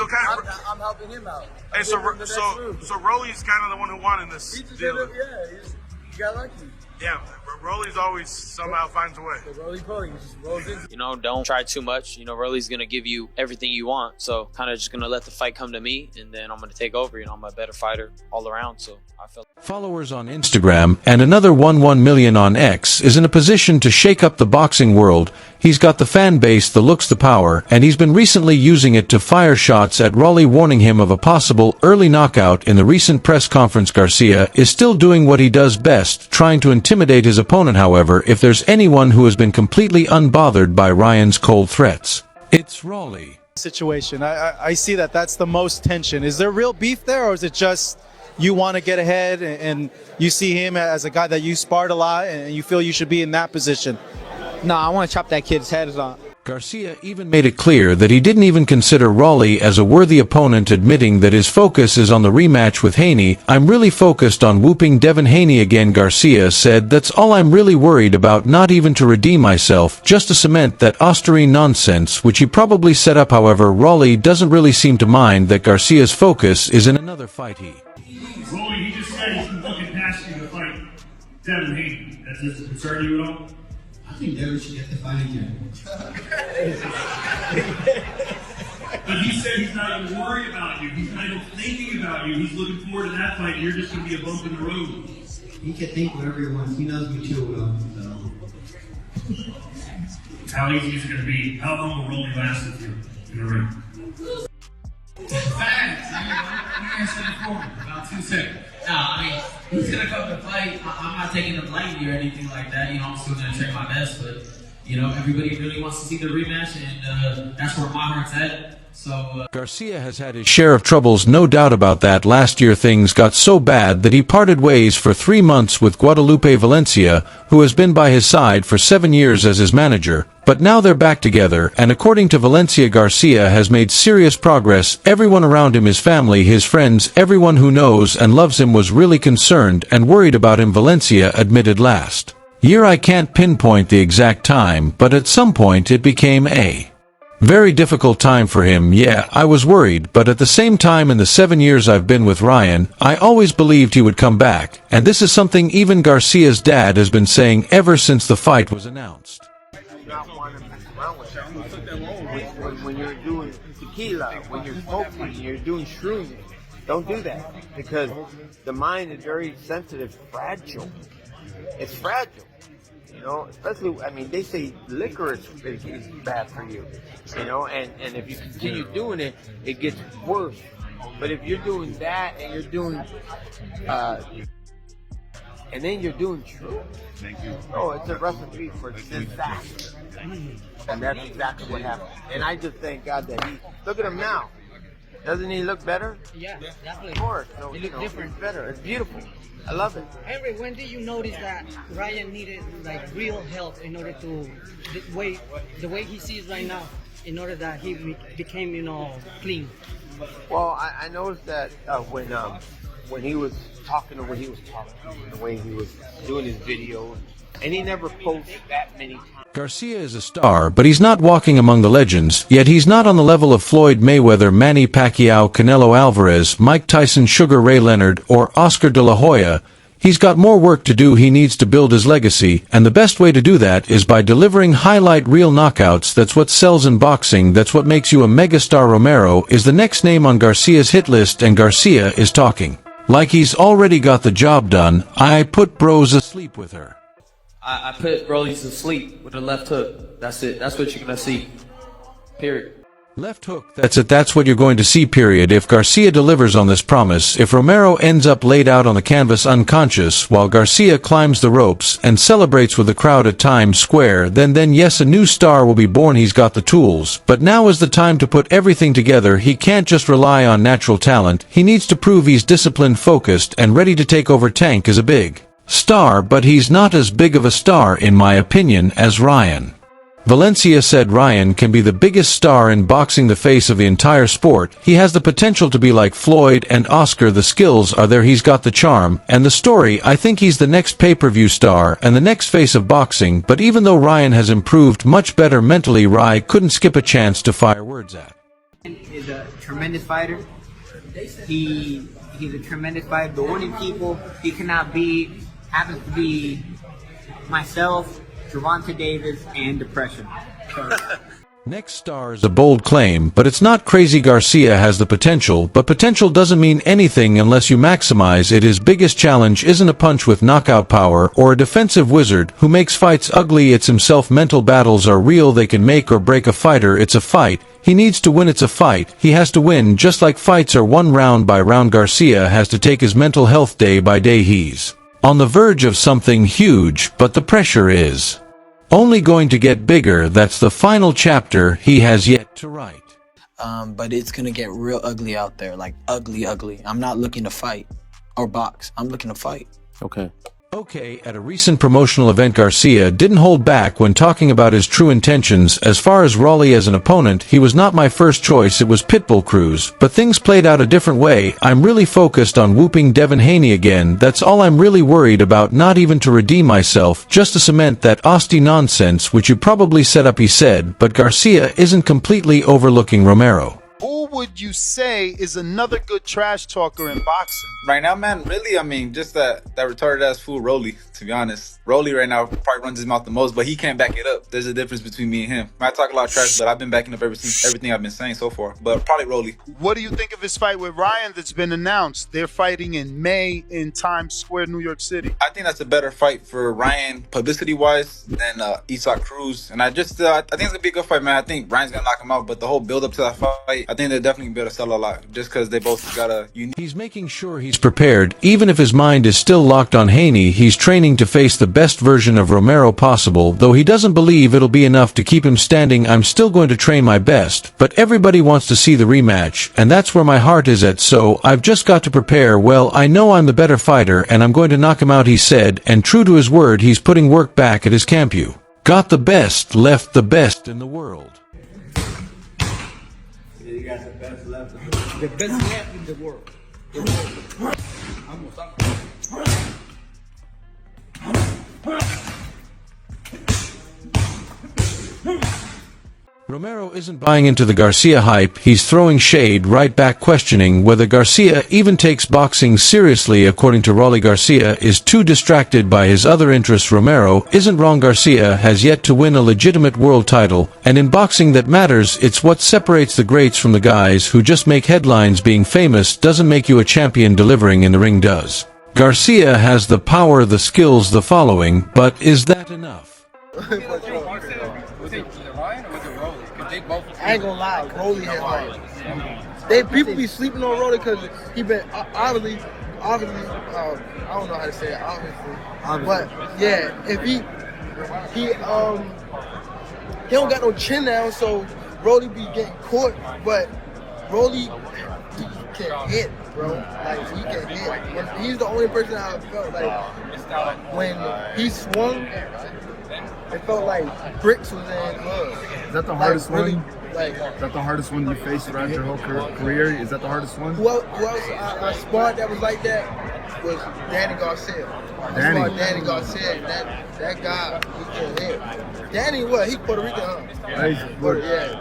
So kind of, I'm helping him out. hey, so Rolly's kind of the one who won in this He just deal. he got lucky. Yeah, Rolly's always somehow finds a way. The Rolly just rolls in. You know, don't try too much. You know, Rolly's going to give you everything you want. So kind of just going to let the fight come to me, and then I'm going to take over. You know, I'm a better fighter all around. So I feel. Followers on Instagram and another 1 million on X is in a position to shake up the boxing world. He's got the fan base, the looks, the power, and he's been recently using it to fire shots at Rolly, warning him of a possible early knockout. In the recent press conference, Garcia is still doing what he does best, trying to intimidate his opponent. However, if there's anyone who has been completely unbothered by Ryan's cold threats, it's Rolly. Situation. I see that that's the most tension. Is there real beef there, or is it just you want to get ahead and you see him as a guy that you sparred a lot and you feel you should be in that position? No, I want to chop that kid's head off. Garcia even made it clear that he didn't even consider Rolly as a worthy opponent, admitting that his focus is on the rematch with Haney. "I'm really focused on whooping Devin Haney again," Garcia said. "That's all I'm really worried about, not even to redeem myself, just to cement that Osterine nonsense, which he probably set up." However, Rolly doesn't really seem to mind that Garcia's focus is in another fight. Rolly, he just said he's looking past you to fight Devin Haney. Does this concern you at all? I think Devin should get the fight again. But he said he's not even worried about you. He's not even thinking about you. He's looking forward to that fight. You're just going to be a bump in the road. He can think whatever he wants. He knows me too well. So. How easy is it going to be? How long will Rolly last with you in the ring? Facts. I'm answering the phone about 2 seconds. No, I mean, he's gonna come to fight. I'm not taking the blame or anything like that. You know, I'm still gonna try my best, but you know, everybody really wants to see the rematch, and that's where my heart's at. So Garcia has had his share of troubles, no doubt about that. Last year things got so bad that he parted ways for 3 months with Guadalupe Valencia, who has been by his side for 7 years as his manager. But now they're back together, and according to Valencia, Garcia has made serious progress. Everyone around him, his family, his friends, everyone who knows and loves him was really concerned and worried about him, Valencia admitted last year. "I can't pinpoint the exact time, but at some point it became a very difficult time for him. Yeah, I was worried, but at the same time, in the 7 years I've been with Ryan, I always believed he would come back." And this is something even Garcia's dad has been saying ever since the fight was announced. When you're doing tequila, when you're smoking, you're doing shrooms, don't do that, because the mind is very sensitive, fragile. It's fragile, you know. Especially, I mean, they say liquor is bad for you, you know. And if you continue doing it, it gets worse. But if you're doing that and you're doing, and then you're doing shrooms, oh, it's a recipe for disaster. And that's exactly what happened. And I just thank God that look at him now. Doesn't he look better? Yeah, definitely. Of course. So, He looks different. It's better. It's beautiful. I love it. Henry, when did you notice that Ryan needed like real help in order to the way he sees right now, in order that he became, you know, clean? Well, I noticed that when he was talking, the way he was talking, the way he was doing his videos, and he never posted that many times. Garcia is a star, but he's not walking among the legends, yet he's not on the level of Floyd Mayweather, Manny Pacquiao, Canelo Alvarez, Mike Tyson, Sugar Ray Leonard, or Oscar de la Hoya. He's got more work to do. He needs to build his legacy, and the best way to do that is by delivering highlight reel knockouts. That's what sells in boxing. That's what makes you a megastar. Romero is the next name on Garcia's hit list, and Garcia is talking like he's already got the job done. "I put bros asleep with her." I put Rolly to sleep with a left hook. That's it. That's what you're going to see. Period. Left hook, that's it. That's what you're going to see, period. If Garcia delivers on this promise, if Romero ends up laid out on the canvas unconscious while Garcia climbs the ropes and celebrates with the crowd at Times Square, then yes, a new star will be born. He's got the tools. But now is the time to put everything together. He can't just rely on natural talent. He needs to prove he's disciplined, focused, and ready to take over. Tank is a big star, but he's not as big of a star, in my opinion, as Ryan. Valencia said Ryan can be the biggest star in boxing, the face of the entire sport. He has the potential to be like Floyd and Oscar. The skills are there, he's got the charm and the story. I think he's the next pay-per-view star and the next face of boxing. But even though Ryan has improved much better mentally, Ryan couldn't skip a chance to fire words at Is a tremendous fighter. He's a tremendous fighter. The only people he cannot beat happens to be myself, Gervonta Davis, and depression. Next star is a bold claim, but it's not crazy. Garcia has the potential, but potential doesn't mean anything unless you maximize it. His biggest challenge isn't a punch with knockout power or a defensive wizard who makes fights ugly. It's himself. Mental battles are real. They can make or break a fighter. It's a fight. He needs to win. It's a fight. He has to win, just like fights are won round by round. Garcia has to take his mental health day by day. He's on the verge of something huge, but the pressure is only going to get bigger. That's the final chapter he has yet to write. But it's gonna get real ugly out there, like ugly. I'm not looking to fight or box. I'm looking to fight. Okay, at a recent promotional event, Garcia didn't hold back when talking about his true intentions. As far as Rolly as an opponent, he was not my first choice. It was Pitbull Cruz, but things played out a different way. I'm really focused on whooping Devin Haney again. That's all I'm really worried about, not even to redeem myself, just to cement that Austin nonsense which you probably set up, he said. But Garcia isn't completely overlooking Romero. Who would you say is another good trash talker in boxing? Right now, man, really, I mean, just that retarded ass fool Rolly, to be honest. Rolly right now probably runs his mouth the most, but he can't back it up. There's a difference between me and him. I talk a lot of trash, but I've been backing up everything I've been saying so far. But probably Rolly. What do you think of his fight with Ryan that's been announced? They're fighting in May in Times Square, New York City. I think that's a better fight for Ryan, publicity-wise, than Isak Cruz. And I think it's going to be a good fight, man. I think Ryan's going to knock him out, but the whole build-up to that fight, I think they're definitely better sell a lot, just because they both got a unique... He's making sure he's prepared. Even if his mind is still locked on Haney, he's training to face the best version of Romero possible, though he doesn't believe it'll be enough to keep him standing. I'm still going to train my best, but everybody wants to see the rematch, and that's where my heart is at, so I've just got to prepare. Well, I know I'm the better fighter, and I'm going to knock him out, he said, and true to his word, he's putting work back at his camp. You got the best, left the best in the world. You got the best left in the world. Romero isn't buying into the Garcia hype. He's throwing shade right back, questioning whether Garcia even takes boxing seriously. According to Rolly, Garcia is too distracted by his other interests. Romero isn't wrong. Garcia has yet to win a legitimate world title, and in boxing that matters. It's what separates the greats from the guys who just make headlines. Being famous doesn't make you a champion. Delivering in the ring does. Garcia has the power, the skills, the following, but is that enough? I ain't gonna lie, Rolly had like people be sleeping on Rolly because he been obviously I don't know how to say it obviously. But yeah, if he don't got no chin now, so Rolly be getting caught, but Rolly he can hit, bro. Like he can hit. He's the only person I felt like when he swung, it felt like bricks was in his glove. Is that the hardest really, one? Like, is that the hardest one you faced throughout your whole career? Is that the hardest one? Who else I sparred that was like that was Danny Garcia. I sparred Danny Garcia. That guy, he can hit. Danny, what? He Puerto Rican, huh? Yeah.